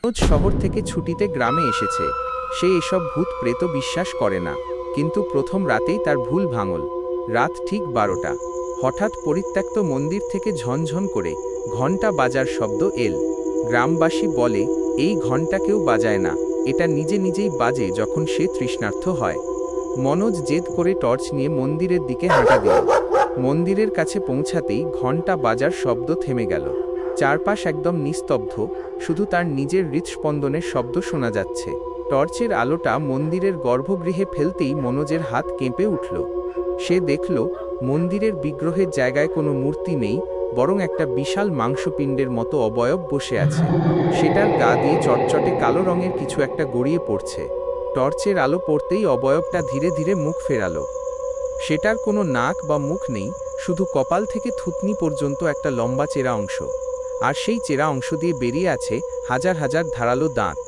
মনোজ শহর থেকে ছুটিতে গ্রামে এসেছে। সে এসব ভূত প্রেত বিশ্বাস করে না, কিন্তু প্রথম রাতেই তার ভুল ভাঙল। রাত ঠিক 12টা। হঠাৎ পরিত্যক্ত মন্দির থেকে ঝনঝন করে ঘণ্টা বাজার শব্দ এল। গ্রামবাসী বলে এই ঘণ্টা কেউ বাজায় না, এটা নিজে নিজেই বাজে যখন সে তৃষ্ণার্ত হয়। মনোজ জেদ করে টর্চ নিয়ে মন্দিরের দিকে হাঁটা দিল। মন্দিরের কাছে পৌঁছাতেই ঘণ্টা বাজার শব্দ থেমে গেল। চারপাশ একদম নিস্তব্ধ, শুধু তার নিজের হৃৎস্পন্দনের শব্দ শোনা যাচ্ছে। টর্চের আলোটা মন্দিরের গর্ভগৃহে ফেলতেই মনোজের হাত কেঁপে উঠল। সে দেখল মন্দিরের বিগ্রহের জায়গায় কোনো মূর্তি নেই, বরং একটা বিশাল মাংসপিণ্ডের মতো অবয়ব বসে আছে। সেটার গা দিয়ে চটচটে কালো রঙের কিছু একটা গড়িয়ে পড়ছে। টর্চের আলো পড়তেই অবয়বটা ধীরে ধীরে মুখ ফেরালো। সেটার কোনো নাক বা মুখ নেই, শুধু কপাল থেকে থুতনি পর্যন্ত একটা লম্বা চেরা অংশ। আর সেই চেরা অংশ দিয়ে বেরিয়ে আছে হাজার হাজার ধারালো দাঁত।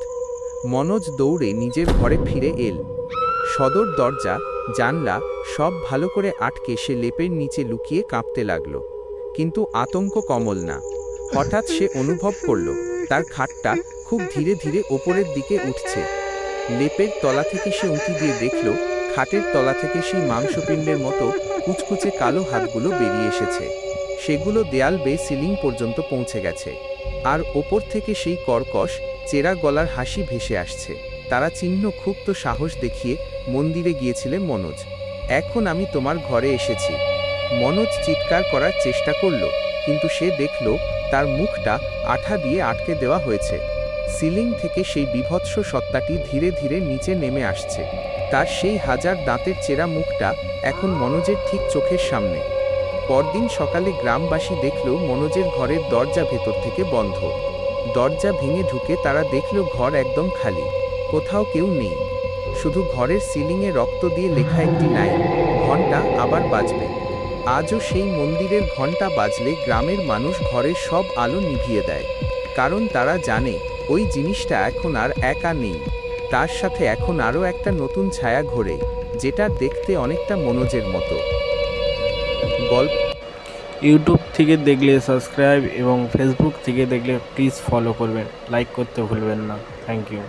মনোজ দৌড়ে নিজের ঘরে ফিরে এল। সদর দরজা, জানলা সব ভালো করে আটকে সে লেপের নিচে লুকিয়ে কাঁপতে লাগল। কিন্তু আতঙ্ক কমল না। হঠাৎ সে অনুভব করল তার খাটটা খুব ধীরে ধীরে ওপরের দিকে উঠছে। লেপের তলা থেকে সে উঁকি দিয়ে দেখল খাটের তলা থেকে সেই মাংসপিণ্ডের মতো কুচকুচে কালো হাতগুলো বেরিয়ে এসেছে। সেগুলো দেয়াল বেয়ে সিলিং পর্যন্ত পৌঁছে গেছে। আর ওপর থেকে সেই কর্কশ চেরা গলার হাসি ভেসে আসছে। তারা চিহ্ন ক্ষুব্ধ সাহস দেখিয়ে মন্দিরে গিয়েছিলে মনোজ। এখন আমি তোমার ঘরে এসেছি। মনোজ চিৎকার করার চেষ্টা করল, কিন্তু সে দেখল তার মুখটা আঠা দিয়ে আটকে দেওয়া হয়েছে। সিলিং থেকে সেই বিভৎস সত্তাটি ধীরে ধীরে নিচে নেমে আসছে। তার সেই হাজার দাঁতের চেরা মুখটা এখন মনোজের ঠিক চোখের সামনে। পরদিন সকালে গ্রামবাসী দেখল মনোজের ঘরের দরজা ভেতর থেকে বন্ধ। দরজা ভেঙে ঢুকে তারা দেখল ঘর একদম খালি, কোথাও কেউ নেই। শুধু ঘরের সিলিংয়ে রক্ত দিয়ে লেখা একটি লাইন, ঘণ্টা আবার বাজবে। আজও সেই মন্দিরের ঘণ্টা বাজলে গ্রামের মানুষ ঘরের সব আলো নিভিয়ে দেয়, কারণ তারা জানে ওই জিনিসটা এখন আর একা নেই। তার সাথে এখন আরও একটা নতুন ছায়া ঘোরে, যেটা দেখতে অনেকটা মনোজের মতো। গল্প ইউটিউব থেকে দেখলে সাবস্ক্রাইব এবং ফেসবুক থেকে দেখলে প্লিজ ফলো করবেন, লাইক করতে ভুলবেন না। Thank you.